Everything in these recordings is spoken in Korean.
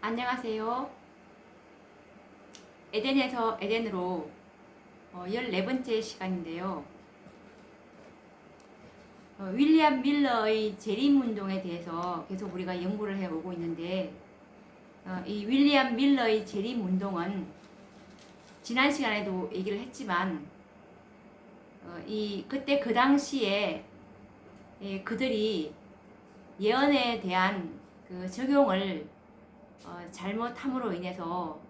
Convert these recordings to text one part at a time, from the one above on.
안녕하세요. 에덴에서 에덴으로 14번째 시간인데요. 윌리엄 밀러의 재림운동에 대해서 계속 우리가 연구를 해오고 있는데 이 윌리엄 밀러의 재림운동은 지난 시간에도 얘기를 했지만 그때 그 당시에 그들이 예언에 대한 그 적용을 잘못함으로 인해서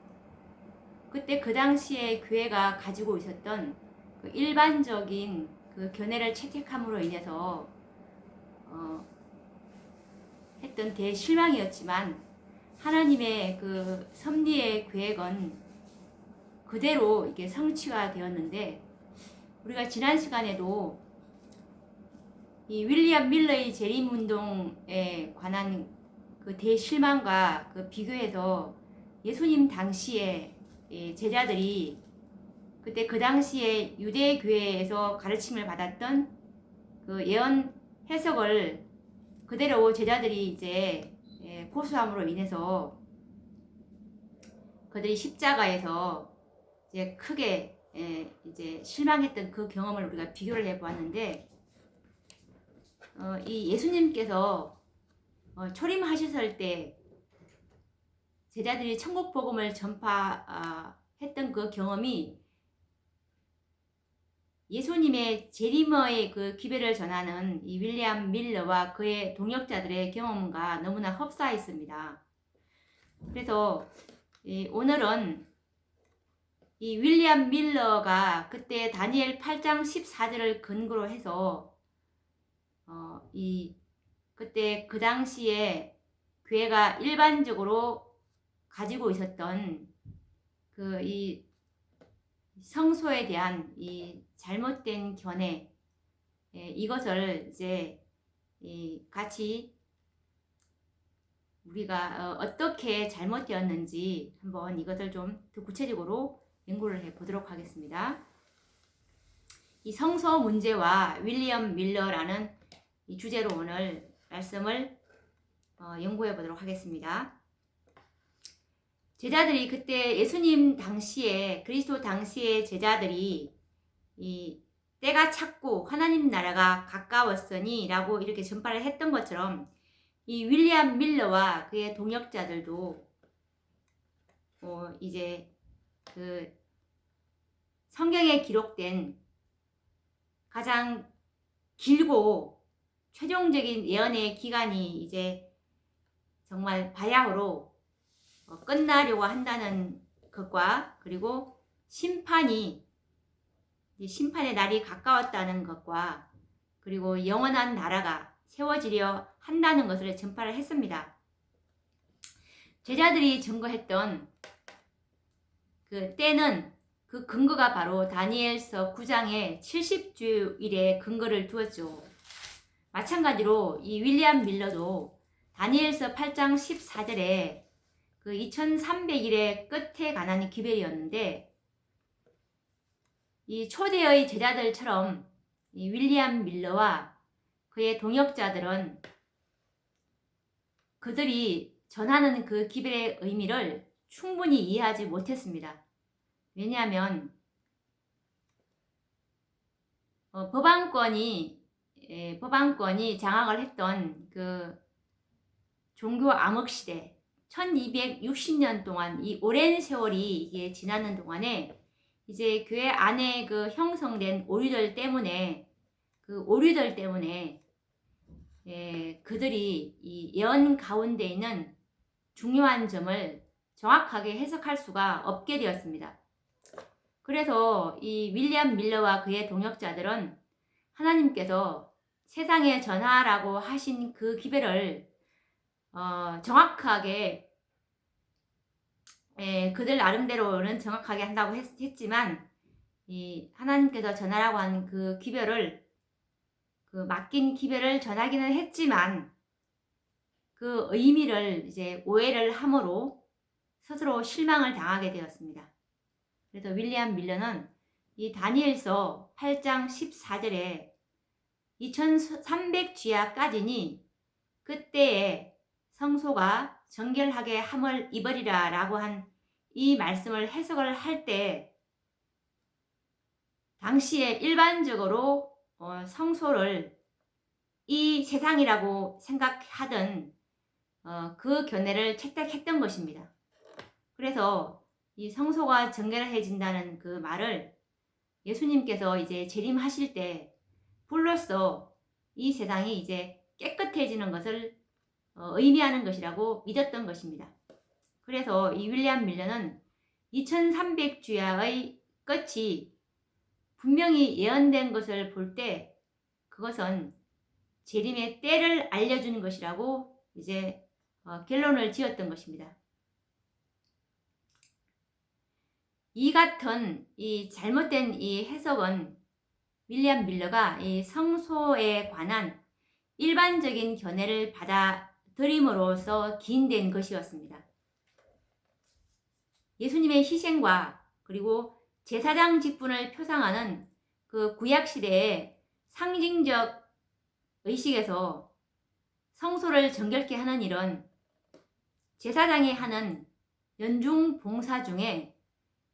그때 그 당시에 교회가 가지고 있었던 그 일반적인 그 견해를 채택함으로 인해서 했던 대실망이었지만 하나님의 그 섭리의 계획은 그대로 이게 성취가 되었는데, 우리가 지난 시간에도 이 윌리엄 밀러의 재림운동에 관한 그 대실망과 그 비교해서 예수님 당시에 제자들이 그때 그 당시에 유대 교회에서 가르침을 받았던 그 예언 해석을 그대로 제자들이 이제 고수함으로 인해서 그들이 십자가에서 이제 크게 이제 실망했던 그 경험을 우리가 비교를 해보았는데, 이 예수님께서 초림하셨을 때 제자들이 천국 복음을 전파했던 그 경험이 예수님의 재림의 그 기별을 전하는 이 윌리엄 밀러와 그의 동역자들의 경험과 너무나 흡사했습니다. 그래서 오늘은 이 윌리엄 밀러가 그때 다니엘 8장 14절을 근거로 해서 그때 그 당시에 교회가 일반적으로 가지고 있었던 그 이 성소에 대한 이 잘못된 견해, 이것을 이제 같이 우리가 어떻게 잘못되었는지 한번 이것을 좀 더 구체적으로 연구를 해 보도록 하겠습니다. 이 성소 문제와 윌리엄 밀러라는 이 주제로 오늘 말씀을 연구해 보도록 하겠습니다. 제자들이 그때 예수님 당시에, 그리스도 당시의 제자들이 이 때가 찼고 하나님 나라가 가까웠으니 라고 이렇게 전파를 했던 것처럼 이 윌리엄 밀러와 그의 동역자들도 이제 그 성경에 기록된 가장 길고 최종적인 예언의 기간이 이제 정말 바야흐로 끝나려고 한다는 것과, 그리고 심판의 날이 가까웠다는 것과, 그리고 영원한 나라가 세워지려 한다는 것을 전파를 했습니다. 제자들이 증거했던 그 때는, 그 근거가 바로 다니엘서 9장의 70주일에 근거를 두었죠. 마찬가지로 이 윌리엄 밀러도 다니엘서 8장 14절에 그 2300일의 끝에 관한 기별이었는데, 이 초대의 제자들처럼 이 윌리엄 밀러와 그의 동역자들은 그들이 전하는 그 기별의 의미를 충분히 이해하지 못했습니다. 왜냐하면 법안권이 장악을 했던 그 종교 암흑 시대, 1260년 동안 이 오랜 세월이 이게 지나는 동안에 이제 교회 안에 그 형성된 오류들 때문에 그들이 이 예언 가운데 있는 중요한 점을 정확하게 해석할 수가 없게 되었습니다. 그래서 이 윌리엄 밀러와 그의 동역자들은 하나님께서 세상에 전하라고 하신 그 기별을 정확하게 그들 나름대로는 정확하게 한다고 했지만, 이 하나님께서 전하라고 하는 그 기별을, 그 맡긴 기별을 전하기는 했지만 그 의미를 이제 오해를 함으로 스스로 실망을 당하게 되었습니다. 그래서 윌리엄 밀러는 이 다니엘서 8장 14절에 2300주야까지니 그때에 성소가 정결하게 함을 입으리라 라고 한 이 말씀을 해석을 할 때 당시에 일반적으로 성소를 이 세상이라고 생각하던 그 견해를 채택했던 것입니다. 그래서 이 성소가 정결해진다는 그 말을 예수님께서 이제 재림하실 때 불로써 이 세상이 이제 깨끗해지는 것을 의미하는 것이라고 믿었던 것입니다. 그래서 이 윌리엄 밀러는 2300주야의 끝이 분명히 예언된 것을 볼 때 그것은 재림의 때를 알려주는 것이라고 이제 결론을 지었던 것입니다. 이 같은 이 잘못된 이 해석은 윌리엄 밀러가 이 성소에 관한 일반적인 견해를 받아들임으로써 기인된 것이었습니다. 예수님의 희생과 그리고 제사장 직분을 표상하는 그 구약시대의 상징적 의식에서 성소를 정결케 하는 일은 제사장이 하는 연중 봉사 중에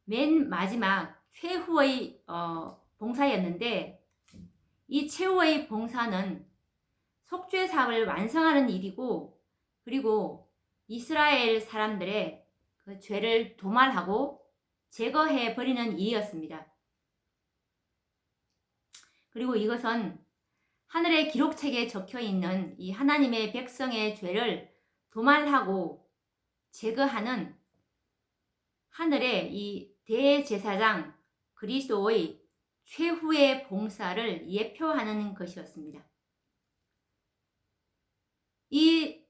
맨 마지막 최후의 봉사였는데 이 최후의 봉사는 속죄 사업을 완성하는 일이고 그리고 이스라엘 사람들의 그 죄를 도말하고 제거해 버리는 일이었습니다. 그리고 이것은 하늘의 기록책에 적혀 있는 이 하나님의 백성의 죄를 도말하고 제거하는 하늘의 이 대제사장 그리스도의 최후의 봉사를 예표하는 것이었습니다. 이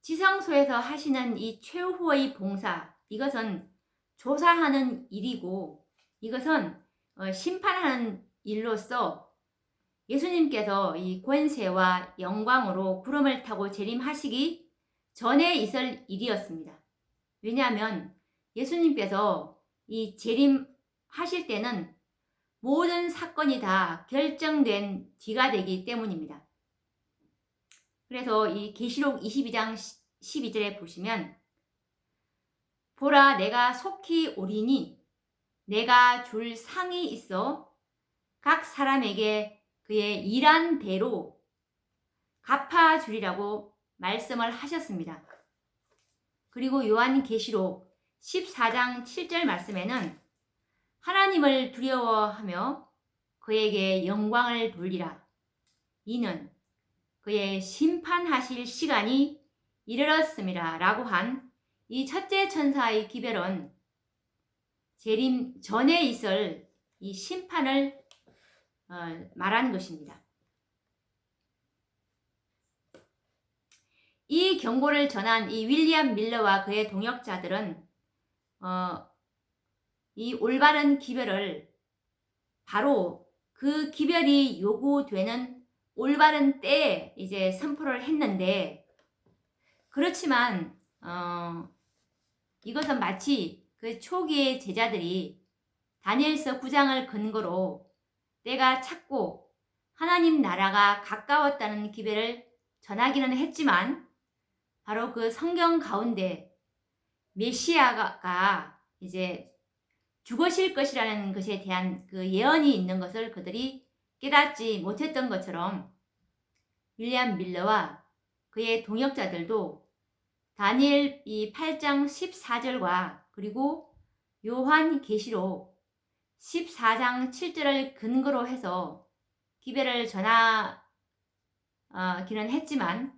지성소에서 하시는 이 최후의 봉사, 이것은 조사하는 일이고 이것은 심판하는 일로서 예수님께서 이 권세와 영광으로 구름을 타고 재림하시기 전에 있을 일이었습니다. 왜냐하면 예수님께서 이 재림하실 때는 모든 사건이 다 결정된 뒤가 되기 때문입니다. 그래서 이 계시록 22장 12절에 보시면 보라 내가 속히 오리니 내가 줄 상이 있어 각 사람에게 그의 일한 대로 갚아주리라고 말씀을 하셨습니다. 그리고 요한계시록 14장 7절 말씀에는 하나님을 두려워하며 그에게 영광을 돌리라. 이는 그의 심판하실 시간이 이르렀음이라 라고 한 이 첫째 천사의 기별은 재림 전에 있을 이 심판을 말하는 것입니다. 이 경고를 전한 이 윌리엄 밀러와 그의 동역자들은 이 올바른 기별을 바로 그 기별이 요구되는 올바른 때에 이제 선포를 했는데 그렇지만 이것은 마치 그 초기의 제자들이 다니엘서 9장을 근거로 때가 찼고 하나님 나라가 가까웠다는 기별을 전하기는 했지만 바로 그 성경 가운데 메시아가 이제 죽으실 것이라는 것에 대한 그 예언이 있는 것을 그들이 깨닫지 못했던 것처럼 윌리엄 밀러와 그의 동역자들도 다니엘 이 8장 14절과 그리고 요한계시록 14장 7절을 근거로 해서 기별을 전하기는 했지만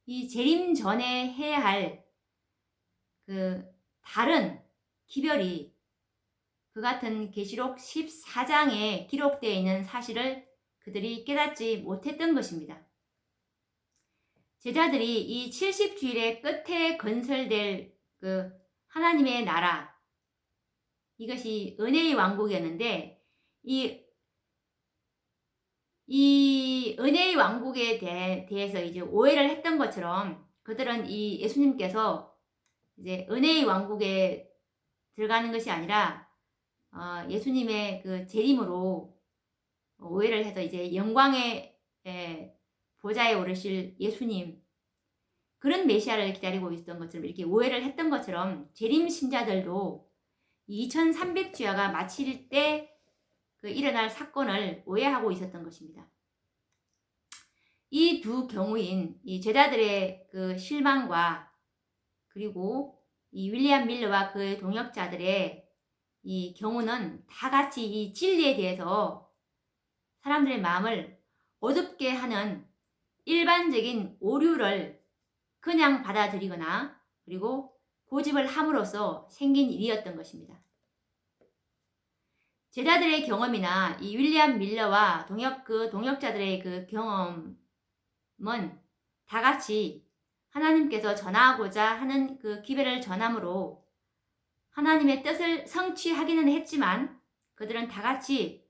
이 재림 전에 해야 할 그 다른 기별이 그 같은 계시록 14장에 기록되어 있는 사실을 그들이 깨닫지 못했던 것입니다. 제자들이 이 70주일의 끝에 건설될 그 하나님의 나라, 이것이 은혜의 왕국이었는데 이 은혜의 왕국에 대해서 이제 오해를 했던 것처럼 그들은 이 예수님께서 이제 은혜의 왕국에 들어가는 것이 아니라 예수님의 그 재림으로 오해를 해서 이제 영광의 보좌에 오르실 예수님, 그런 메시아를 기다리고 있던 것처럼 이렇게 오해를 했던 것처럼 재림 신자들도 2300주야가 마칠 때 그 일어날 사건을 오해하고 있었던 것입니다. 이 두 경우인 이 제자들의 그 실망과 그리고 이 윌리엄 밀러와 그의 동역자들의 이 경우는 다 같이 이 진리에 대해서 사람들의 마음을 어둡게 하는 일반적인 오류를 그냥 받아들이거나 그리고 고집을 함으로써 생긴 일이었던 것입니다. 제자들의 경험이나 이 윌리엄 밀러와 동역자들의 그 경험은 다 같이 하나님께서 전하고자 하는 그 기별을 전함으로 하나님의 뜻을 성취하기는 했지만 그들은 다 같이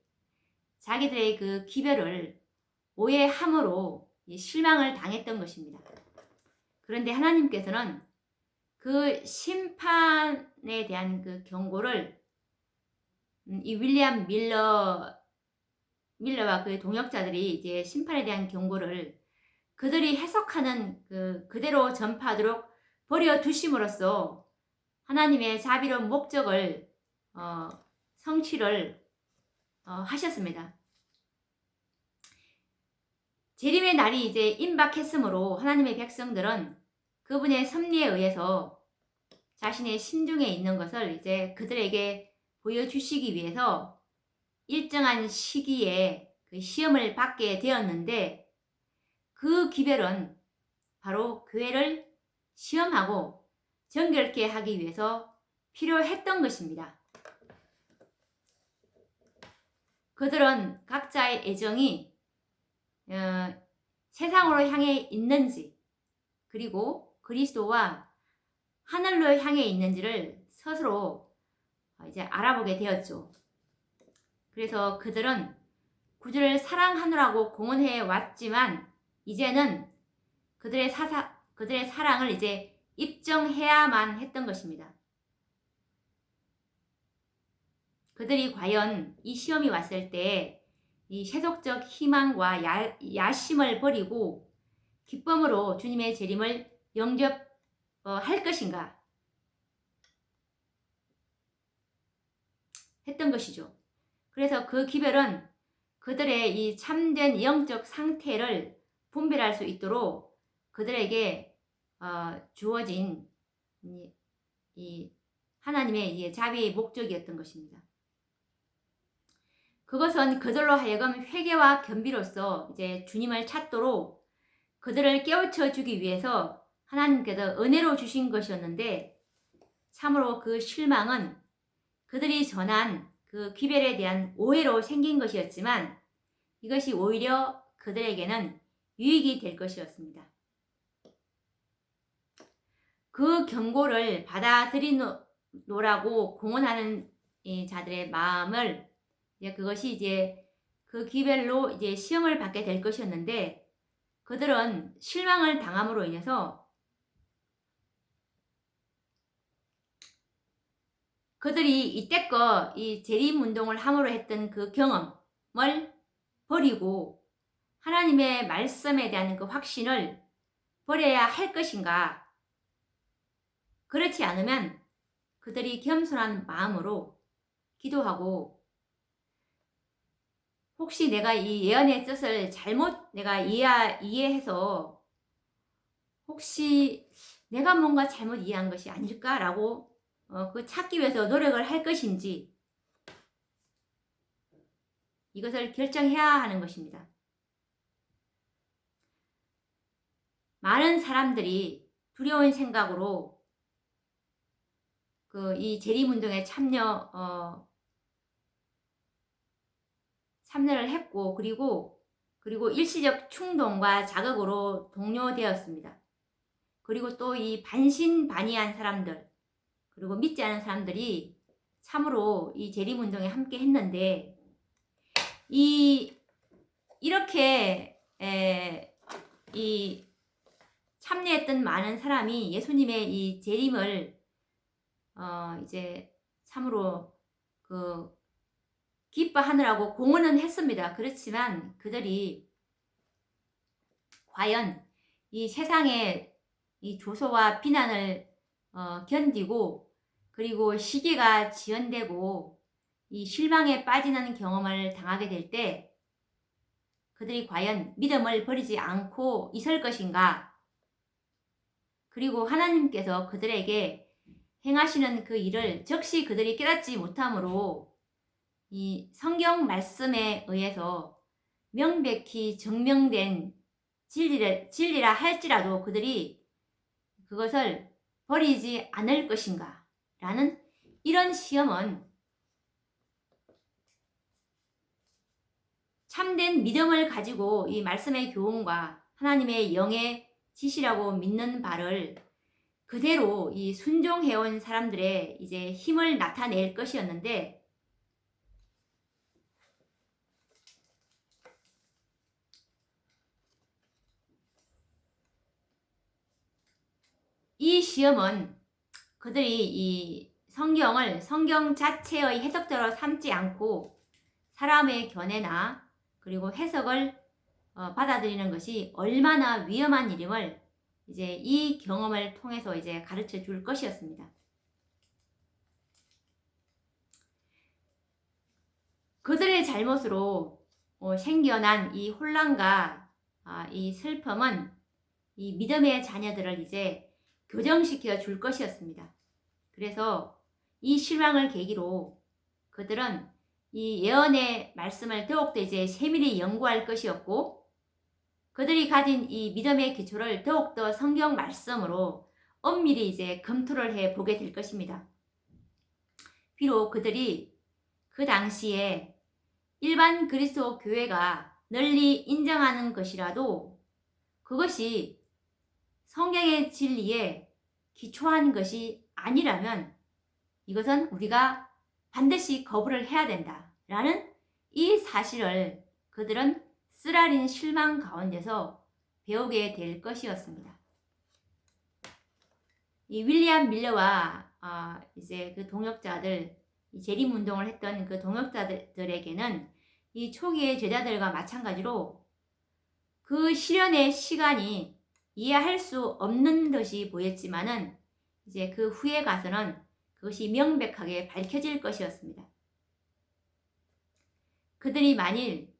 자기들의 그 기별을 오해함으로 실망을 당했던 것입니다. 그런데 하나님께서는 그 심판에 대한 그 경고를 이 윌리엄 밀러와 그의 동역자들이 이제 심판에 대한 경고를 그들이 해석하는 그대로 전파하도록 버려두심으로써 하나님의 자비로운 목적을 성취를 하셨습니다. 재림의 날이 이제 임박했으므로 하나님의 백성들은 그분의 섭리에 의해서 자신의 심중에 있는 것을 이제 그들에게 보여주시기 위해서 일정한 시기에 그 시험을 받게 되었는데 그 기별은 바로 교회를 시험하고 정결케 하기 위해서 필요했던 것입니다. 그들은 각자의 애정이 세상으로 향해 있는지 그리고 그리스도와 하늘로 향해 있는지를 스스로 이제 알아보게 되었죠. 그래서 그들은 구주를 사랑하느라고 공언해 왔지만 이제는 그들의 사랑을 이제 입증해야만 했던 것입니다. 그들이 과연 이 시험이 왔을 때 이 세속적 희망과 야심을 버리고 기쁨으로 주님의 재림을 영접할 것인가 했던 것이죠. 그래서 그 기별은 그들의 이 참된 영적 상태를 분별할 수 있도록 그들에게 주어진 이 하나님의 이 자비의 목적이었던 것입니다. 그것은 그들로 하여금 회개와 겸비로써 이제 주님을 찾도록 그들을 깨우쳐 주기 위해서 하나님께서 은혜로 주신 것이었는데 참으로 그 실망은 그들이 전한 그 기별에 대한 오해로 생긴 것이었지만 이것이 오히려 그들에게는 유익이 될 것이었습니다. 그 경고를 받아들이노라고 공언하는 이 자들의 마음을 그것이 이제 그 기별로 이제 시험을 받게 될 것이었는데 그들은 실망을 당함으로 인해서 그들이 이때껏 이 재림 운동을 함으로 했던 그 경험을 버리고 하나님의 말씀에 대한 그 확신을 버려야 할 것인가? 그렇지 않으면 그들이 겸손한 마음으로 기도하고 혹시 내가 이 예언의 뜻을 잘못 내가 이해해서 혹시 내가 뭔가 잘못 이해한 것이 아닐까라고 그 찾기 위해서 노력을 할 것인지 이것을 결정해야 하는 것입니다. 많은 사람들이 두려운 생각으로 이 재림운동에 참여를 했고 그리고 일시적 충동과 자극으로 동요되었습니다. 그리고 또 이 반신반의한 사람들 그리고 믿지 않은 사람들이 참으로 이 재림운동에 함께 했는데 이렇게 참여했던 많은 사람이 예수님의 이 재림을 이제 참으로 기뻐하느라고 공언은 했습니다. 그렇지만 그들이 과연 이 세상의 이 조소와 비난을 견디고 그리고 시기가 지연되고 이 실망에 빠지는 경험을 당하게 될 때 그들이 과연 믿음을 버리지 않고 있을 것인가? 그리고 하나님께서 그들에게 행하시는 그 일을 즉시 그들이 깨닫지 못하므로 이 성경 말씀에 의해서 명백히 증명된 진리라 할지라도 그들이 그것을 버리지 않을 것인가? 라는 이런 시험은 참된 믿음을 가지고 이 말씀의 교훈과 하나님의 영의 지시라고 믿는 바를 그대로 이 순종해온 사람들의 이제 힘을 나타낼 것이었는데 이 시험은 그들이 이 성경을 성경 자체의 해석대로 삼지 않고 사람의 견해나 그리고 해석을 받아들이는 것이 얼마나 위험한 일임을 이제 이 경험을 통해서 이제 가르쳐 줄 것이었습니다. 그들의 잘못으로 생겨난 이 혼란과 이 슬픔은 이 믿음의 자녀들을 이제 교정시켜 줄 것이었습니다. 그래서 이 실망을 계기로 그들은 이 예언의 말씀을 더욱더 이제 세밀히 연구할 것이었고 그들이 가진 이 믿음의 기초를 더욱더 성경 말씀으로 엄밀히 이제 검토를 해 보게 될 것입니다. 비록 그들이 그 당시에 일반 그리스도 교회가 널리 인정하는 것이라도 그것이 성경의 진리에 기초한 것이 아니라면 이것은 우리가 반드시 거부를 해야 된다라는 이 사실을 그들은 쓰라린 실망 가운데서 배우게 될 것이었습니다. 이 윌리엄 밀러와 이제 그 동역자들, 이 재림 운동을 했던 그 동역자들에게는 이 초기의 제자들과 마찬가지로 그 실현의 시간이 이해할 수 없는 듯이 보였지만은 이제 그 후에 가서는 그것이 명백하게 밝혀질 것이었습니다. 그들이 만일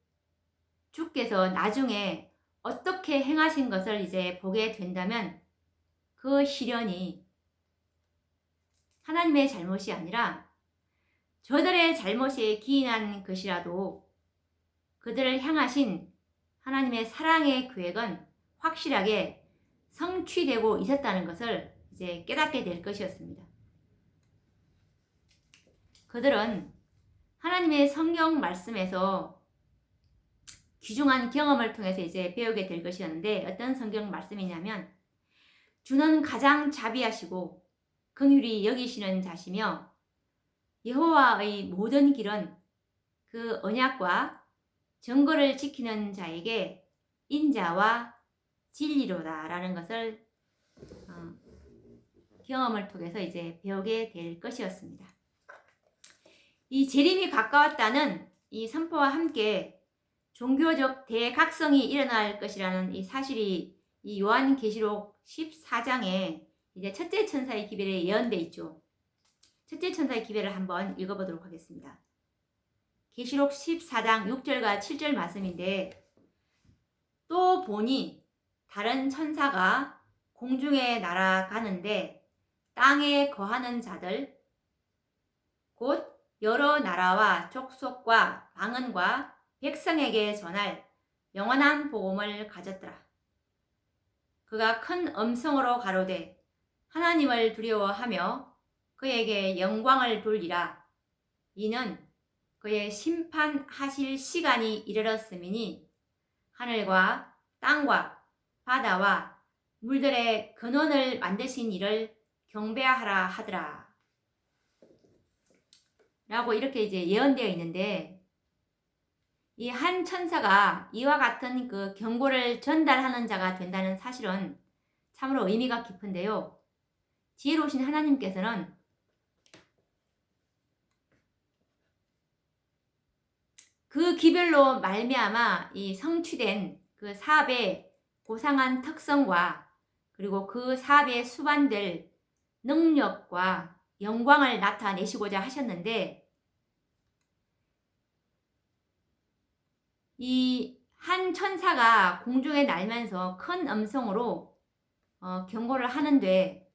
주께서 나중에 어떻게 행하신 것을 이제 보게 된다면 그 시련이 하나님의 잘못이 아니라 저들의 잘못에 기인한 것이라도 그들을 향하신 하나님의 사랑의 계획은 확실하게 성취되고 있었다는 것을 이제 깨닫게 될 것이었습니다. 그들은 하나님의 성경 말씀에서 귀중한 경험을 통해서 이제 배우게 될 것이었는데 어떤 성경 말씀이냐면 주는 가장 자비하시고 긍휼히 여기시는 자시며 여호와의 모든 길은 그 언약과 증거를 지키는 자에게 인자와 진리로다 라는 것을 경험을 통해서 이제 배우게 될 것이었습니다. 이 재림이 가까웠다는 이 선포와 함께 종교적 대각성이 일어날 것이라는 이 사실이 이 요한계시록 14장에 이제 첫째 천사의 기별에 예언되어 있죠. 첫째 천사의 기별을 한번 읽어보도록 하겠습니다. 계시록 14장 6절과 7절 말씀인데 또 보니 다른 천사가 공중에 날아가는데 땅에 거하는 자들 곧 여러 나라와 족속과 방언과 백성에게 전할 영원한 복음을 가졌더라. 그가 큰 음성으로 가로되 하나님을 두려워하며 그에게 영광을 돌리라. 이는 그의 심판하실 시간이 이르렀음이니 하늘과 땅과 바다와 물들의 근원을 만드신 이를 경배하라 하더라. 라고 이렇게 이제 예언되어 있는데 이 한 천사가 이와 같은 그 경고를 전달하는 자가 된다는 사실은 참으로 의미가 깊은데요. 지혜로우신 하나님께서는 그 기별로 말미암아 이 성취된 그 사업의 고상한 특성과 그리고 그 사업에 수반될 능력과 영광을 나타내시고자 하셨는데, 이 한 천사가 공중에 날면서 큰 음성으로 경고를 하는데,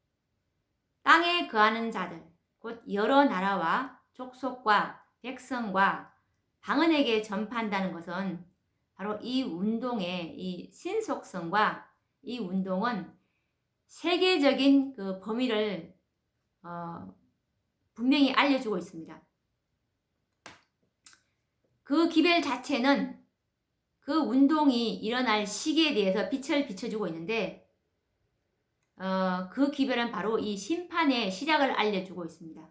땅에 거하는 자들, 곧 여러 나라와 족속과 백성과 방언에게 전파한다는 것은 바로 이 운동의 이 신속성과 이 운동은 세계적인 그 범위를 분명히 알려주고 있습니다. 그 기별 자체는 그 운동이 일어날 시기에 대해서 빛을 비춰주고 있는데, 그 기별은 바로 이 심판의 시작을 알려주고 있습니다.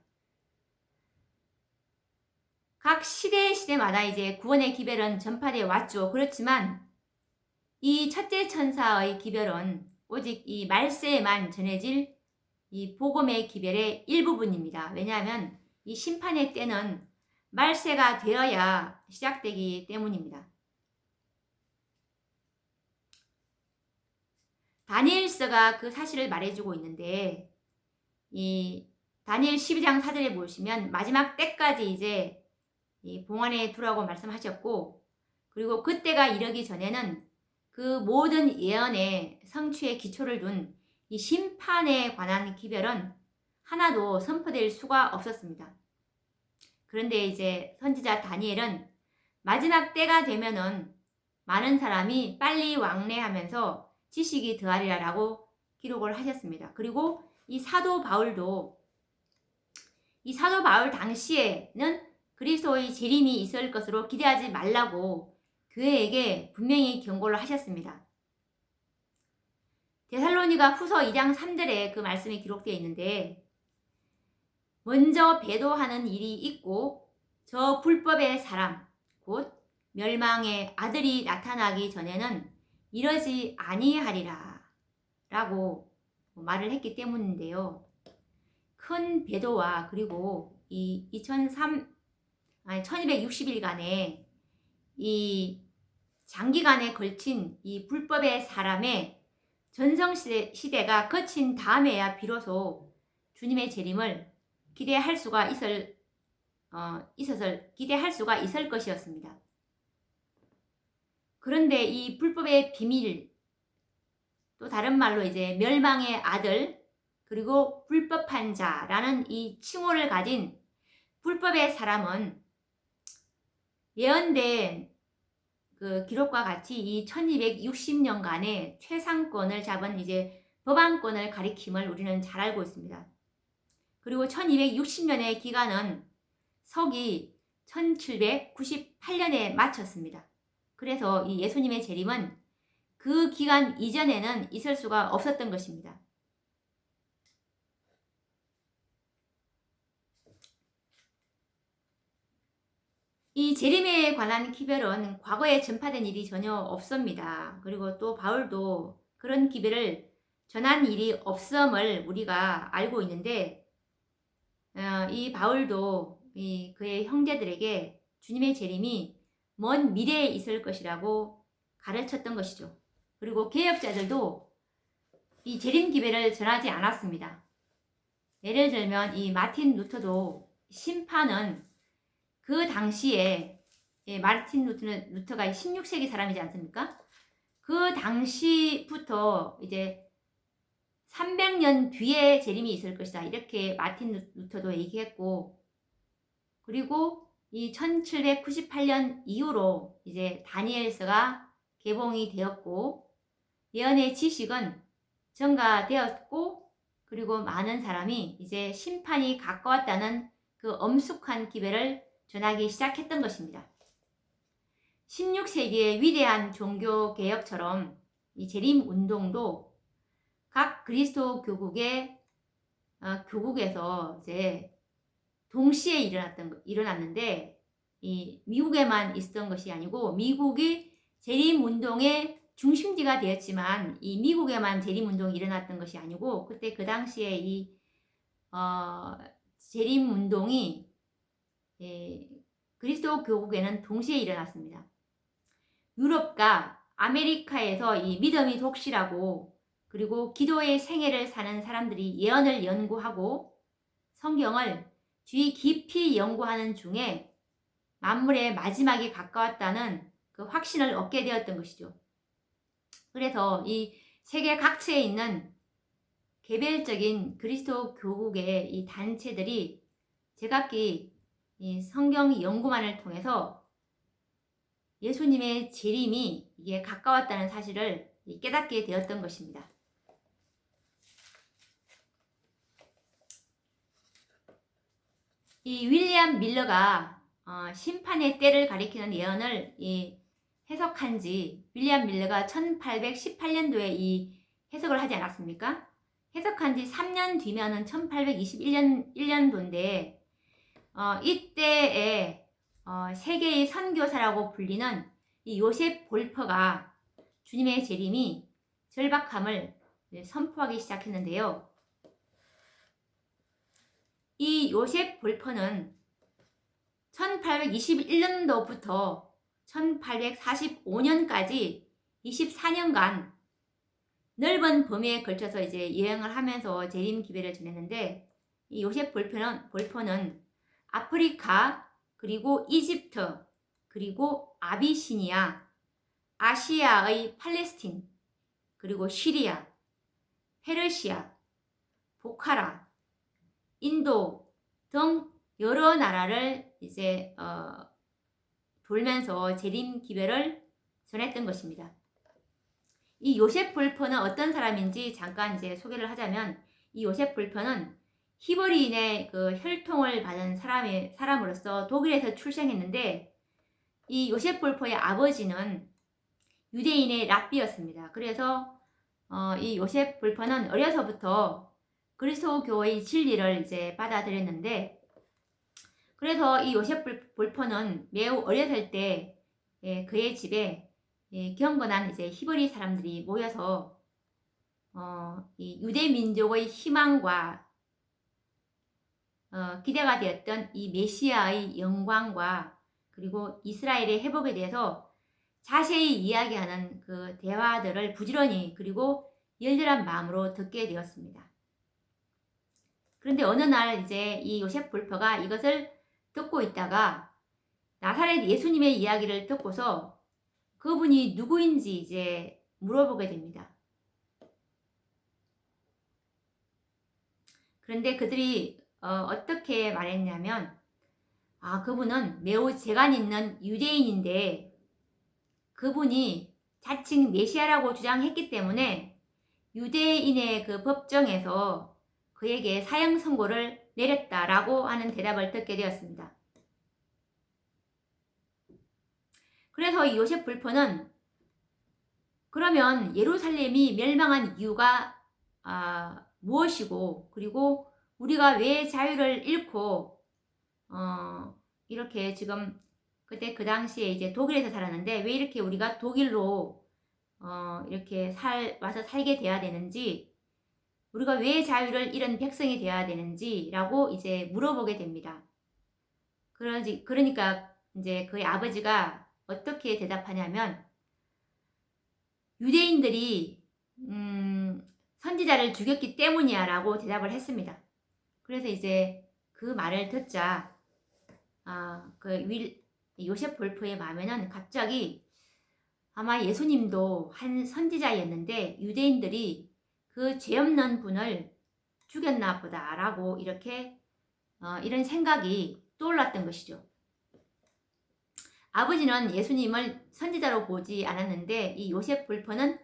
각 시대마다 이제 구원의 기별은 전파되어 왔죠. 그렇지만 이 첫째 천사의 기별은 오직 이 말세에만 전해질 이 복음의 기별의 일부분입니다. 왜냐하면 이 심판의 때는 말세가 되어야 시작되기 때문입니다. 다니엘서가 그 사실을 말해주고 있는데, 이 다니엘 12장 4절에 보시면 마지막 때까지 이제 이 봉안에 두라고 말씀하셨고, 그리고 그때가 이르기 전에는 그 모든 예언의 성취의 기초를 둔 이 심판에 관한 기별은 하나도 선포될 수가 없었습니다. 그런데 이제 선지자 다니엘은 마지막 때가 되면은 많은 사람이 빨리 왕래하면서 지식이 더하리라라고 기록을 하셨습니다. 그리고 이 사도 바울 당시에는 그리스도의 재림이 있을 것으로 기대하지 말라고 교회에게 분명히 경고를 하셨습니다. 데살로니가 후서 2장 3절에 그 말씀이 기록되어 있는데, 먼저 배도하는 일이 있고 저 불법의 사람 곧 멸망의 아들이 나타나기 전에는 이러지 아니하리라 라고 말을 했기 때문인데요. 큰 배도와 그리고 이 1260일간의 이 장기간에 걸친 이 불법의 사람의 전성시대가 거친 다음에야 비로소 주님의 재림을 기대할 수가 있을 것이었습니다. 그런데 이 불법의 비밀, 또 다른 말로 이제 멸망의 아들, 그리고 불법한 자라는 이 칭호를 가진 불법의 사람은 예언된 그 기록과 같이 이 1260년간의 최상권을 잡은 이제 법안권을 가리킴을 우리는 잘 알고 있습니다. 그리고 1260년의 기간은 서기 1798년에 마쳤습니다. 그래서 이 예수님의 재림은 그 기간 이전에는 있을 수가 없었던 것입니다. 이 재림에 관한 기별은 과거에 전파된 일이 전혀 없습니다. 그리고 또 바울도 그런 기별을 전한 일이 없음을 우리가 알고 있는데, 이 바울도 그의 형제들에게 주님의 재림이 먼 미래에 있을 것이라고 가르쳤던 것이죠. 그리고 개혁자들도 이 재림 기별을 전하지 않았습니다. 예를 들면 이 마틴 루터도 심판은 그 당시에 마르틴 루터가 16세기 사람이지 않습니까? 그 당시부터 이제 300년 뒤에 재림이 있을 것이다. 이렇게 마틴 루터도 얘기했고, 그리고 이 1798년 이후로 이제 다니엘서가 개봉이 되었고, 예언의 지식은 전가되었고, 그리고 많은 사람이 이제 심판이 가까웠다는 그 엄숙한 기별을 전하기 시작했던 것입니다. 16세기의 위대한 종교 개혁처럼 이 재림 운동도 각 그리스도 교국에서 이제 동시에 일어났는데, 이 미국에만 있었던 것이 아니고 미국이 재림 운동의 중심지가 되었지만 이 미국에만 재림 운동이 일어났던 것이 아니고, 그때 그 당시에 이 재림 운동이 그리스도 교국에는 동시에 일어났습니다. 유럽과 아메리카에서 이 믿음이 독실하고 그리고 기도의 생애를 사는 사람들이 예언을 연구하고 성경을 주의 깊이 연구하는 중에 만물의 마지막이 가까웠다는 그 확신을 얻게 되었던 것이죠. 그래서 이 세계 각지에 있는 개별적인 그리스도 교국의 이 단체들이 제각기 이 성경 연구만을 통해서 예수님의 재림이 이게 가까웠다는 사실을 깨닫게 되었던 것입니다. 이 윌리엄 밀러가 심판의 때를 가리키는 예언을 해석한 지 윌리엄 밀러가 1818년도에 이 해석을 하지 않았습니까? 해석한 지 3년 뒤면은 1821년도인데 이때에 세계의 선교사라고 불리는 이 요셉 볼퍼가 주님의 재림이 절박함을 선포하기 시작했는데요. 이 요셉 볼퍼는 1821년도부터 1845년까지 24년간 넓은 범위에 걸쳐서 이제 여행을 하면서 재림 기배를 전했는데, 이 요셉 볼퍼는 아프리카, 그리고 이집트, 그리고 아비시니아, 아시아의 팔레스틴, 그리고 시리아, 페르시아, 보카라, 인도 등 여러 나라를 이제 돌면서 재림 기배를 전했던 것입니다. 이 요셉 볼퍼는 어떤 사람인지 잠깐 이제 소개를 하자면, 이 요셉 볼퍼는 히브리인의 그 혈통을 받은 사람으로서 독일에서 출생했는데, 이 요셉 볼퍼의 아버지는 유대인의 랍비였습니다. 그래서 이 요셉 볼퍼는 어려서부터 그리스도교의 진리를 이제 받아들였는데, 그래서 이 요셉 볼퍼는 매우 어렸을 때 그의 집에 경건한 이제 히브리 사람들이 모여서 이 유대 민족의 희망과 기대가 되었던 이 메시아의 영광과 그리고 이스라엘의 회복에 대해서 자세히 이야기하는 그 대화들을 부지런히 그리고 열렬한 마음으로 듣게 되었습니다. 그런데 어느 날 이제 이 요셉 볼퍼가 이것을 듣고 있다가 나사렛 예수님의 이야기를 듣고서 그분이 누구인지 이제 물어보게 됩니다. 그런데 그들이 어떻게 말했냐면, 그분은 매우 재간 있는 유대인인데 그분이 자칭 메시아라고 주장했기 때문에 유대인의 그 법정에서 그에게 사형 선고를 내렸다라고 하는 대답을 듣게 되었습니다. 그래서 이 요셉 볼퍼는 그러면 예루살렘이 멸망한 이유가 무엇이고, 그리고 우리가 왜 자유를 잃고 이렇게 지금 그때 그 당시에 이제 독일에서 살았는데 왜 이렇게 우리가 독일로 이렇게 와서 살게 돼야 되는지, 우리가 왜 자유를 잃은 백성이 되어야 되는지라고 이제 물어보게 됩니다. 그러니까 이제 그의 아버지가 어떻게 대답하냐면, 유대인들이 선지자를 죽였기 때문이야 라고 대답을 했습니다. 그래서 이제 그 말을 듣자 요셉 볼퍼의 마음에는 갑자기 아마 예수님도 한 선지자였는데 유대인들이 그 죄 없는 분을 죽였나 보다 라고 이렇게 이런 생각이 떠올랐던 것이죠. 아버지는 예수님을 선지자로 보지 않았는데 이 요셉 볼퍼는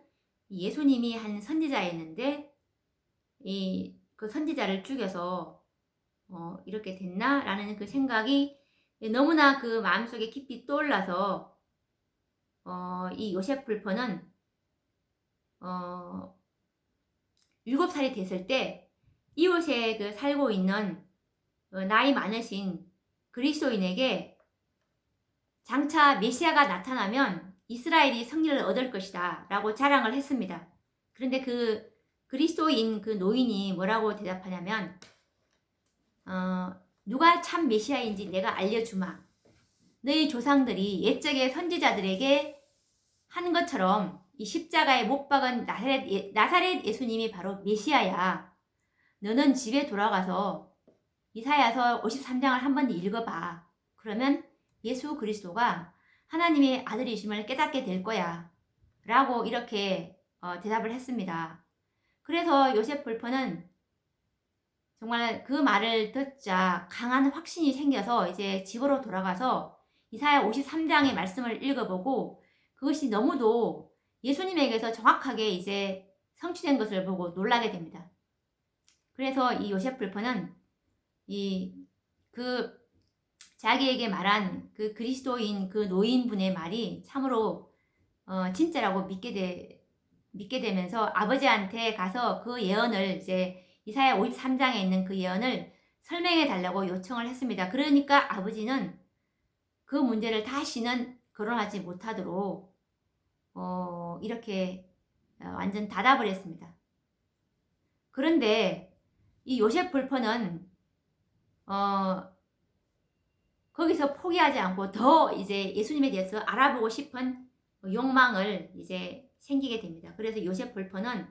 예수님이 한 선지자였는데 그 선지자를 죽여서 이렇게 됐나? 라는 그 생각이 너무나 그 마음속에 깊이 떠올라서 이 요셉 볼퍼는 7살이 됐을 때 이곳에 그 살고 있는 나이 많으신 그리스도인에게 장차 메시아가 나타나면 이스라엘이 승리를 얻을 것이다 라고 자랑을 했습니다. 그런데 그 그리스도인 그 노인이 뭐라고 대답하냐면, 누가 참 메시아인지 내가 알려주마. 너희 조상들이 옛적의 선지자들에게 한 것처럼 이 십자가에 못 박은 나사렛 예수님이 바로 메시아야. 너는 집에 돌아가서 이사야서 53장을 한번 읽어봐. 그러면 예수 그리스도가 하나님의 아들이심을 깨닫게 될 거야. 라고 이렇게 대답을 했습니다. 그래서 요셉 볼퍼는 정말 그 말을 듣자 강한 확신이 생겨서 이제 집으로 돌아가서 이사야 53장의 말씀을 읽어보고 그것이 너무도 예수님에게서 정확하게 이제 성취된 것을 보고 놀라게 됩니다. 그래서 이 요셉 볼퍼는 자기에게 말한 그 그리스도인 그 노인분의 말이 참으로 진짜라고 믿게 되면서 아버지한테 가서 그 예언을 이제 이사야 53장에 있는 그 예언을 설명해 달라고 요청을 했습니다. 그러니까 아버지는 그 문제를 다시는 거론하지 못하도록 이렇게 완전 닫아버렸습니다. 그런데 이 요셉 볼퍼는 거기서 포기하지 않고 더 이제 예수님에 대해서 알아보고 싶은 욕망을 이제 생기게 됩니다. 그래서 요셉 볼퍼는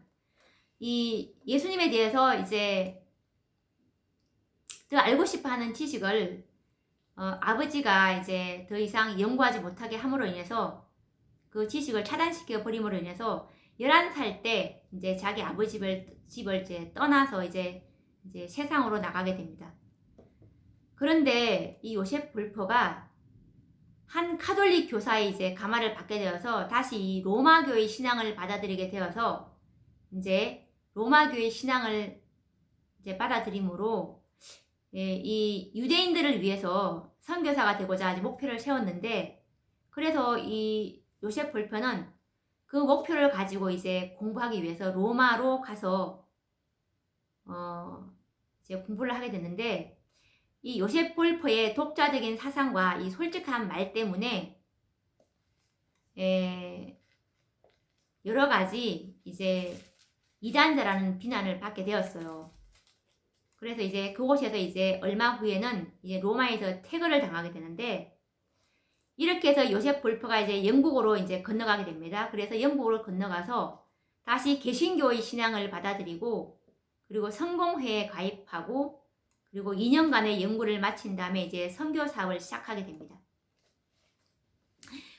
이 예수님에 대해서 이제 더 알고 싶어 하는 지식을 아버지가 이제 더 이상 연구하지 못하게 함으로 인해서 그 지식을 차단시켜 버림으로 인해서 11살 때 이제 자기 아버지 집을 이제 떠나서 이제 세상으로 나가게 됩니다. 그런데 이 요셉 볼퍼가 한 카톨릭 교사의 이제 가마를 받게 되어서 다시 이 로마교의 신앙을 받아들이게 되어서 이제 로마교의 신앙을 이제 받아들임으로 이 유대인들을 위해서 선교사가 되고자 아주 목표를 세웠는데 그래서 이 요셉 볼퍼는 그 목표를 가지고 이제 공부하기 위해서 로마로 가서 이제 공부를 하게 됐는데 이 요셉 볼퍼의 독자적인 사상과 이 솔직한 말 때문에 여러 가지 이제 이단자라는 비난을 받게 되었어요. 그래서 이제 그곳에서 이제 얼마 후에는 이제 로마에서 퇴거를 당하게 되는데 이렇게 해서 요셉 볼퍼가 이제 영국으로 이제 건너가게 됩니다. 그래서 영국으로 건너가서 다시 개신교의 신앙을 받아들이고 그리고 성공회에 가입하고 그리고 2년간의 연구를 마친 다음에 이제 선교 사업을 시작하게 됩니다.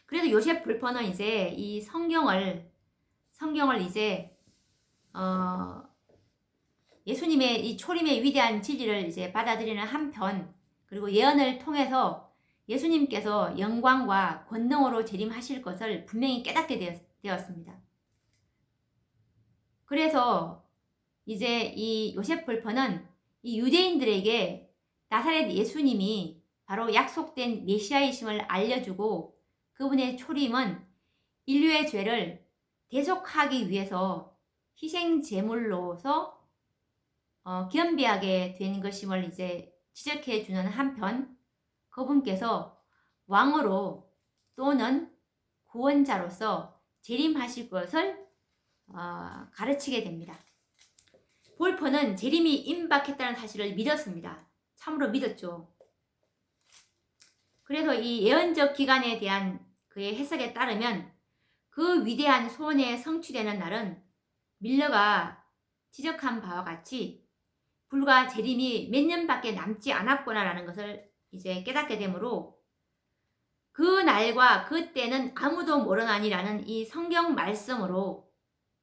그래서 요셉 볼퍼는 이제 이 성경을 이제 예수님의 이 초림의 위대한 진리를 이제 받아들이는 한편 그리고 예언을 통해서 예수님께서 영광과 권능으로 재림하실 것을 분명히 깨닫게 되었습니다. 그래서 이제 이 요셉 볼퍼는 이 유대인들에게 나사렛 예수님이 바로 약속된 메시아이심을 알려주고 그분의 초림은 인류의 죄를 대속하기 위해서 희생 제물로서 겸비하게 된 것임을 이제 지적해 주는 한편 그분께서 왕으로 또는 구원자로서 재림하실 것을 가르치게 됩니다. 볼퍼는 재림이 임박했다는 사실을 믿었습니다. 참으로 믿었죠. 그래서 이 예언적 기간에 대한 그의 해석에 따르면 그 위대한 소원에 성취되는 날은 밀러가 지적한 바와 같이 불과 재림이 몇 년밖에 남지 않았구나라는 것을 이제 깨닫게 되므로 그 날과 그 때는 아무도 모르나니라는 이 성경 말씀으로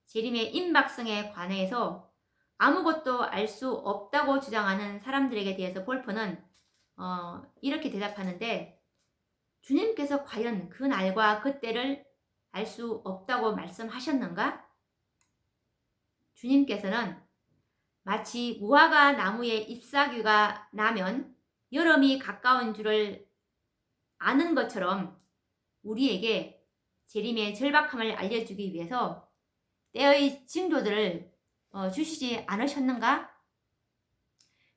재림의 임박성에 관해서 아무것도 알 수 없다고 주장하는 사람들에게 대해서 볼퍼는 이렇게 대답하는데 주님께서 과연 그 날과 그 때를 알 수 없다고 말씀하셨는가? 주님께서는 마치 무화과 나무에 잎사귀가 나면 여름이 가까운 줄을 아는 것처럼 우리에게 재림의 절박함을 알려주기 위해서 때의 징조들을 주시지 않으셨는가?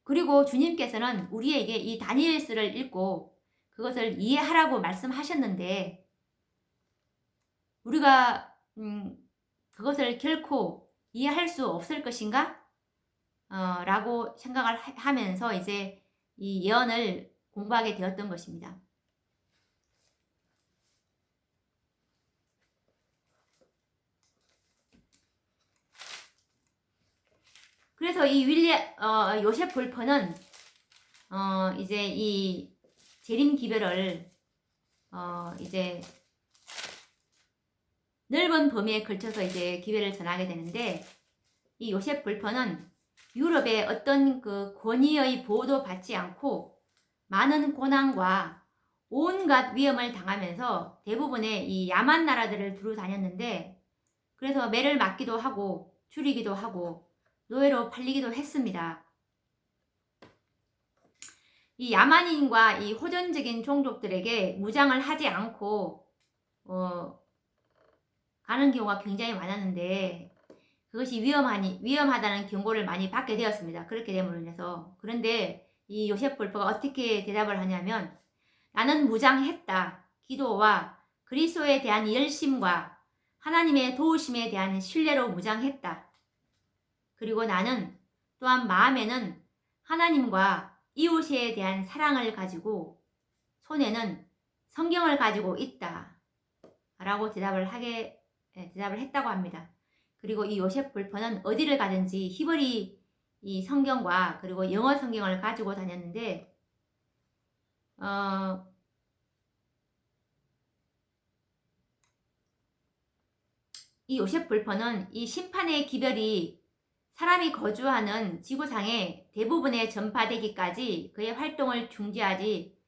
그리고 주님께서는 우리에게 이 다니엘서를 읽고 그것을 이해하라고 말씀하셨는데 우리가 그것을 결코 이해할 수 없을 것인가? 라고 생각을 하면서 이제 이 예언을 공부하게 되었던 것입니다. 그래서 요셉 볼퍼는 이제 이 재림 기별을 이제 넓은 범위에 걸쳐서 이제 기별을 전하게 되는데, 이 요셉 볼퍼는 유럽의 어떤 그 권위의 보호도 받지 않고 많은 고난과 온갖 위험을 당하면서 대부분의 이 야만 나라들을 두루 다녔는데, 그래서 매를 맞기도 하고 죽이기도 하고 노예로 팔리기도 했습니다. 이 야만인과 이 호전적인 종족들에게 무장을 하지 않고 가는 경우가 굉장히 많았는데, 그것이 위험하다는 경고를 많이 받게 되었습니다. 그렇게 됨으로 인해서. 그런데 이 요셉 볼퍼가 어떻게 대답을 하냐면, 나는 무장했다. 기도와 그리스도에 대한 열심과 하나님의 도우심에 대한 신뢰로 무장했다. 그리고 나는 또한 마음에는 하나님과 이웃에 대한 사랑을 가지고 손에는 성경을 가지고 있다. 라고 대답을 했다고 합니다. 그리고 이 요셉 볼퍼는 어디를 가든지 히브리 이 성경과 그리고 영어 성경을 가지고 다녔는데, 이 요셉 볼퍼는 이 심판의 기별이 사람이 거주하는 지구상의 대부분에 전파되기까지 그의 활동을 중지하지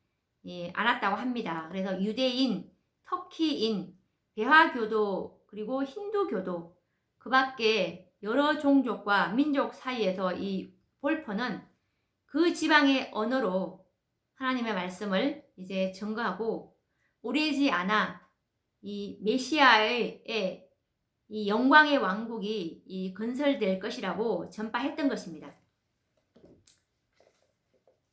않았다고 합니다. 그래서 유대인, 터키인, 배화교도, 그리고 힌두교도, 그 밖에 여러 종족과 민족 사이에서 이 볼퍼는 그 지방의 언어로 하나님의 말씀을 이제 전거하고, 오래지 않아 이 메시아의 이 영광의 왕국이 이 건설될 것이라고 전파했던 것입니다.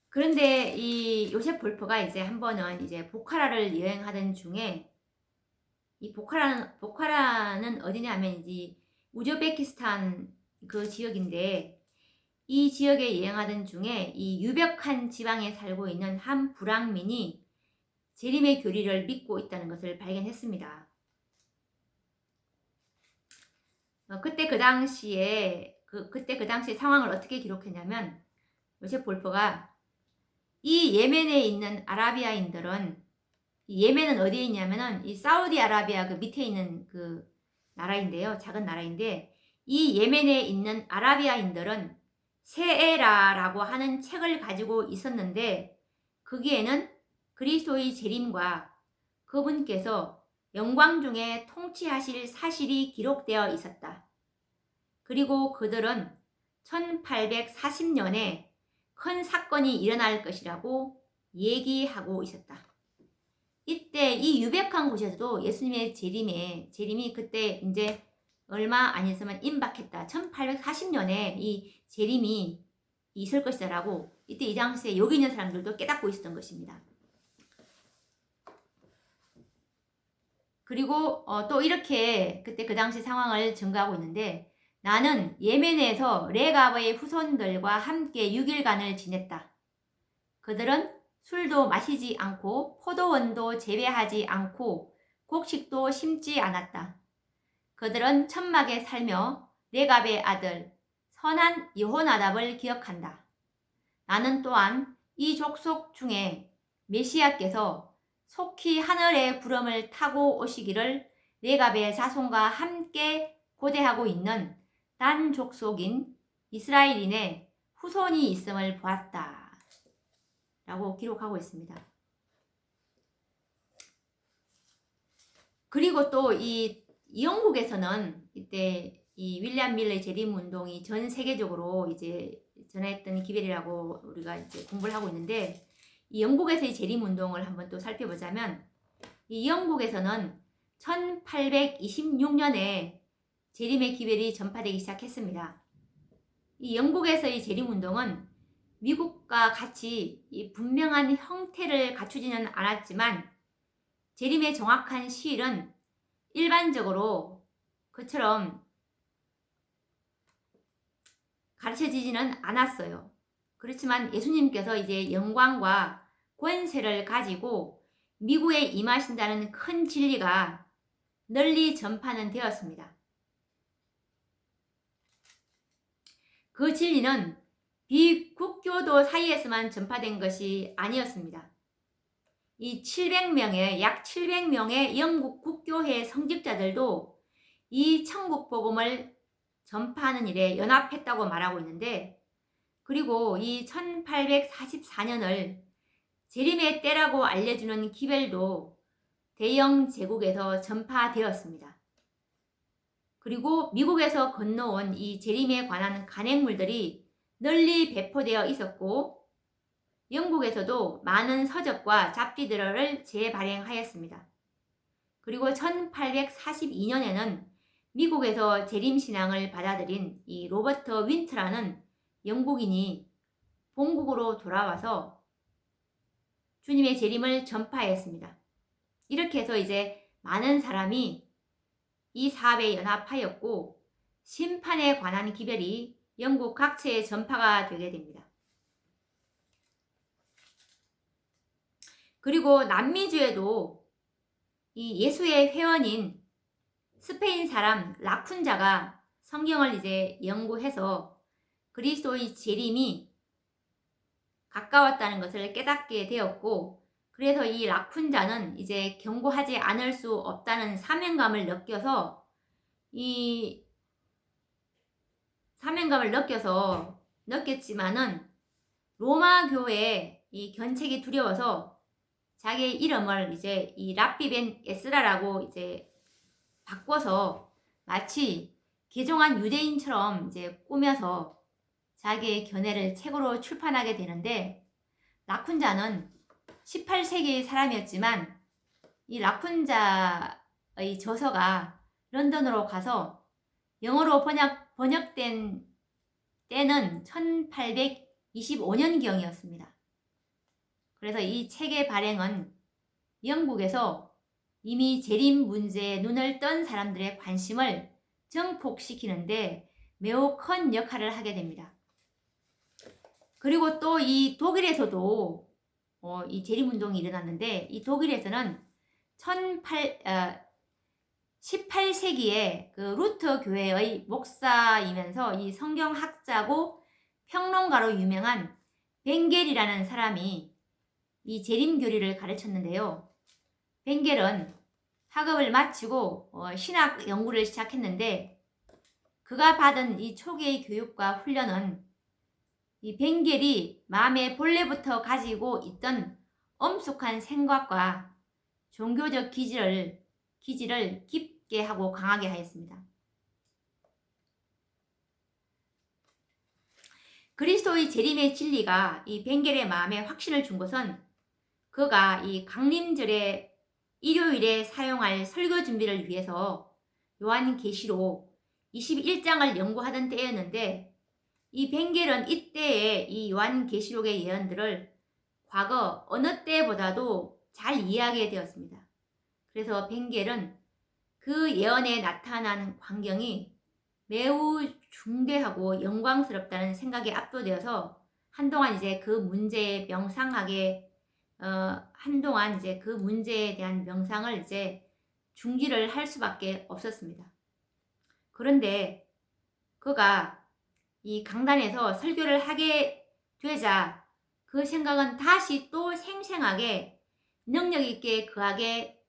그런데 이 요셉 볼퍼가 이제 한 번은 이제 보카라를 여행하던 중에, 이 보카라는 어디냐면 이제 우즈베키스탄 그 지역인데, 이 지역에 여행하던 중에 이 유벽한 지방에 살고 있는 한 불황민이 재림의 교리를 믿고 있다는 것을 발견했습니다. 그때 그 당시에 상황을 어떻게 기록했냐면, 요셉 볼퍼가 이 예멘에 있는 아라비아인들은, 이 예멘은 어디에 있냐면은 이 사우디아라비아 그 밑에 있는 그 나라인데요. 작은 나라인데, 이 예멘에 있는 아라비아인들은 세에라라고 하는 책을 가지고 있었는데, 거기에는 그리스도의 재림과 그분께서 영광 중에 통치하실 사실이 기록되어 있었다. 그리고 그들은 1840년에 큰 사건이 일어날 것이라고 얘기하고 있었다. 이때 이 유백한 곳에서도 예수님의 재림이 그때 이제 얼마 안 있으면 임박했다. 1840년에 이 재림이 있을 것이다라고 이때 이 당시에 여기 있는 사람들도 깨닫고 있었던 것입니다. 그리고 또 이렇게 그때 그 당시 상황을 증거하고 있는데, 나는 예멘에서 레갑의 후손들과 함께 6일간을 지냈다. 그들은 술도 마시지 않고 포도원도 재배하지 않고 곡식도 심지 않았다. 그들은 천막에 살며 레갑의 아들 선한 여호나답을 기억한다. 나는 또한 이 족속 중에 메시아께서 속히 하늘의 구름을 타고 오시기를 레갑의 자손과 함께 고대하고 있는 단 족속인 이스라엘인의 후손이 있음을 보았다. 라고 기록하고 있습니다. 그리고 또 이 영국에서는 이때 이 윌리엄 밀러의 재림 운동이 전 세계적으로 이제 전했던 기별이라고 우리가 이제 공부를 하고 있는데, 이 영국에서의 재림 운동을 한번 또 살펴보자면, 이 영국에서는 1826년에 재림의 기별이 전파되기 시작했습니다. 이 영국에서의 재림 운동은 미국과 같이 이 분명한 형태를 갖추지는 않았지만, 재림의 정확한 시일은 일반적으로 그처럼 가르쳐지지는 않았어요. 그렇지만 예수님께서 이제 영광과 권세를 가지고 미국에 임하신다는 큰 진리가 널리 전파는 되었습니다. 그 진리는 비국교도 사이에서만 전파된 것이 아니었습니다. 이 700명의 약 700명의 영국 국교회 성직자들도 이 천국 복음을 전파하는 일에 연합했다고 말하고 있는데, 그리고 이 1844년을 재림의 때라고 알려주는 기별도 대영 제국에서 전파되었습니다. 그리고 미국에서 건너온 이 재림에 관한 간행물들이 널리 배포되어 있었고, 영국에서도 많은 서적과 잡지들을 재발행하였습니다. 그리고 1842년에는 미국에서 재림신앙을 받아들인 이 로버트 윈트라는 영국인이 본국으로 돌아와서 주님의 재림을 전파했습니다. 이렇게 해서 이제 많은 사람이 이 사업에 연합하였고, 심판에 관한 기별이 영국 각처에 전파가 되게 됩니다. 그리고 남미주에도 이 예수의 회원인 스페인 사람 라쿤자가 성경을 이제 연구해서 그리스도의 재림이 가까웠다는 것을 깨닫게 되었고, 그래서 이 라쿤자는 이제 경고하지 않을 수 없다는 사명감을 느꼈지만은 로마 교회의 이 견책이 두려워서 자기의 이름을 이제 이 랍비 벤 에스라라고 이제 바꿔서 마치 개종한 유대인처럼 이제 꾸며서 자기의 견해를 책으로 출판하게 되는데, 라쿤자는 18세기의 사람이었지만 이 라쿤자의 저서가 런던으로 가서 영어로 번역된 때는 1825년경이었습니다. 그래서 이 책의 발행은 영국에서 이미 재림 문제에 눈을 뜬 사람들의 관심을 증폭시키는데 매우 큰 역할을 하게 됩니다. 그리고 또 이 독일에서도 이 재림운동이 일어났는데, 이 독일에서는 18세기에 그 루터 교회의 목사이면서 이 성경학자고 평론가로 유명한 벵겔이라는 사람이 이 재림교리를 가르쳤는데요. 벵겔은 학업을 마치고 신학 연구를 시작했는데, 그가 받은 이 초기의 교육과 훈련은 이 벵겔이 마음의 본래부터 가지고 있던 엄숙한 생각과 종교적 기질을 깊게 하고 강하게 하였습니다. 그리스도의 재림의 진리가 이 벵겔의 마음에 확신을 준 것은 그가 이 강림절의 일요일에 사용할 설교 준비를 위해서 요한계시록 21장을 연구하던 때였는데, 이 벵겔은 이때에 이 요한계시록의 예언들을 과거 어느 때보다도 잘 이해하게 되었습니다. 그래서 벵겔은 그 예언에 나타난 광경이 매우 중대하고 영광스럽다는 생각에 압도되어서 한동안 이제 그 문제에 대한 명상을 이제 중지를 할 수밖에 없었습니다. 그런데 그가 이 강단에서 설교를 하게 되자 그 생각은 다시 또 생생하게 능력 있게 그에게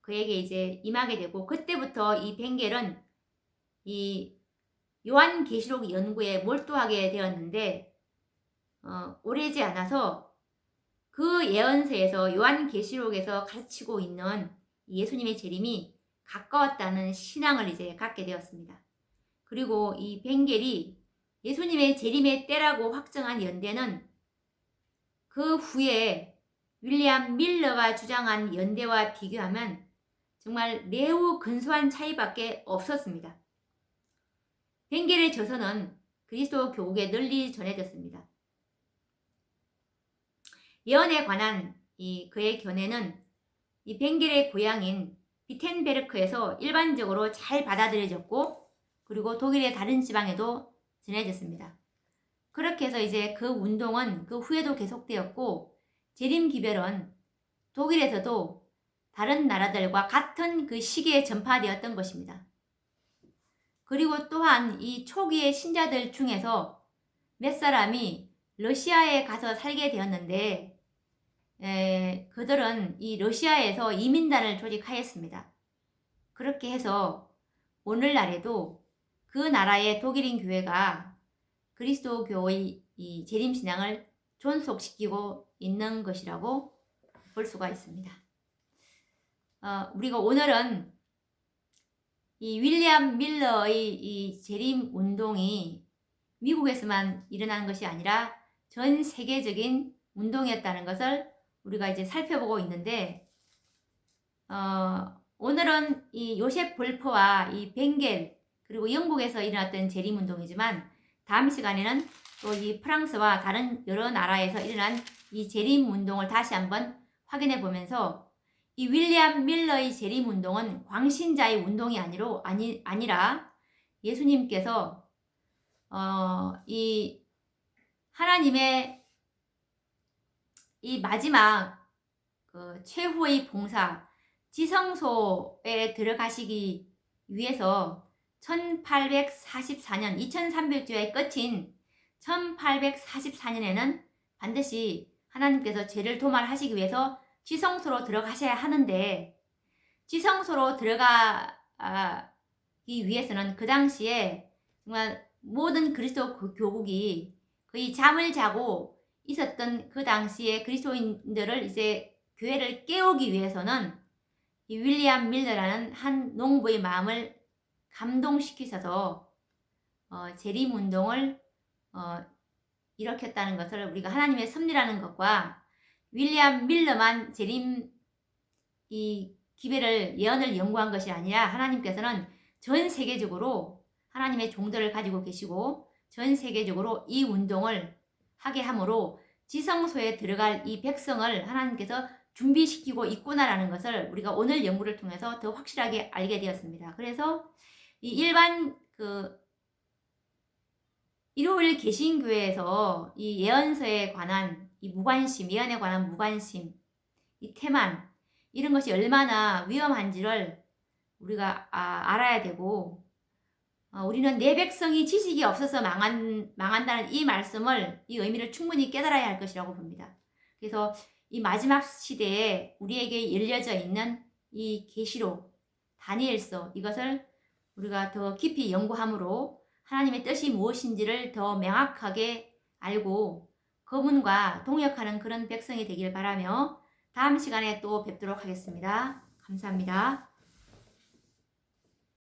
이제 임하게 되고, 그때부터 이 벵겔은 이 요한계시록 연구에 몰두하게 되었는데, 오래지 않아서 그 예언서에서 요한계시록에서 가르치고 있는 예수님의 재림이 가까웠다는 신앙을 이제 갖게 되었습니다. 그리고 이 벵겔이 예수님의 재림의 때라고 확정한 연대는 그 후에 윌리엄 밀러가 주장한 연대와 비교하면 정말 매우 근소한 차이밖에 없었습니다. 벵겔의 저서는 그리스도 교국에 널리 전해졌습니다. 예언에 관한 그의 견해는 이 벵겔의 고향인 비텐베르크에서 일반적으로 잘 받아들여졌고, 그리고 독일의 다른 지방에도 전해졌습니다. 그렇게 해서 이제 그 운동은 그 후에도 계속되었고, 재림 기별은 독일에서도 다른 나라들과 같은 그 시기에 전파되었던 것입니다. 그리고 또한 이 초기의 신자들 중에서 몇 사람이 러시아에 가서 살게 되었는데 그들은 이 러시아에서 이민단을 조직하였습니다. 그렇게 해서 오늘날에도 그 나라의 독일인 교회가 그리스도교의 이 재림신앙을 존속시키고 있는 것이라고 볼 수가 있습니다. 우리가 오늘은 이 윌리엄 밀러의 이 재림 운동이 미국에서만 일어나는 것이 아니라 전 세계적인 운동이었다는 것을 우리가 이제 살펴보고 있는데, 오늘은 이 요셉 볼퍼와 이 벵겔 그리고 영국에서 일어났던 재림 운동이지만 다음 시간에는 또 이 프랑스와 다른 여러 나라에서 일어난 이 재림 운동을 다시 한번 확인해 보면서 이 윌리엄 밀러의 재림 운동은 광신자의 운동이 아니라 예수님께서 이 하나님의 이 마지막 최후의 봉사 지성소에 들어가시기 위해서 1844년 2300주의 끝인 1844년에는 반드시 하나님께서 죄를 도말하시기 위해서 지성소로 들어가셔야 하는데, 지성소로 들어가기 위해서는 그 당시에 정말 모든 그리스도 교국이 거의 잠을 자고 있었던 그 당시에 그리스도인들을 이제 교회를 깨우기 위해서는 이 윌리엄 밀러라는 한 농부의 마음을 감동시키셔서 재림 운동을 일으켰다는 것을 우리가 하나님의 섭리라는 것과 윌리엄 밀러만 재림 이 기별을 예언을 연구한 것이 아니라 하나님께서는 전 세계적으로 하나님의 종들을 가지고 계시고 전 세계적으로 이 운동을 하게 함으로 지성소에 들어갈 이 백성을 하나님께서 준비시키고 있구나라는 것을 우리가 오늘 연구를 통해서 더 확실하게 알게 되었습니다. 그래서 이 일반 일요일 개신교회에서 이 예언서에 관한 이 무관심, 예언에 관한 무관심, 이 태만 이런 것이 얼마나 위험한지를 우리가 알아야 되고, 우리는 내 백성이 지식이 없어서 망한다는 이 말씀을, 이 의미를 충분히 깨달아야 할 것이라고 봅니다. 그래서 이 마지막 시대에 우리에게 열려져 있는 이 계시록, 다니엘서 이것을 우리가 더 깊이 연구함으로 하나님의 뜻이 무엇인지를 더 명확하게 알고 그분과 동역하는 그런 백성이 되길 바라며 다음 시간에 또 뵙도록 하겠습니다. 감사합니다.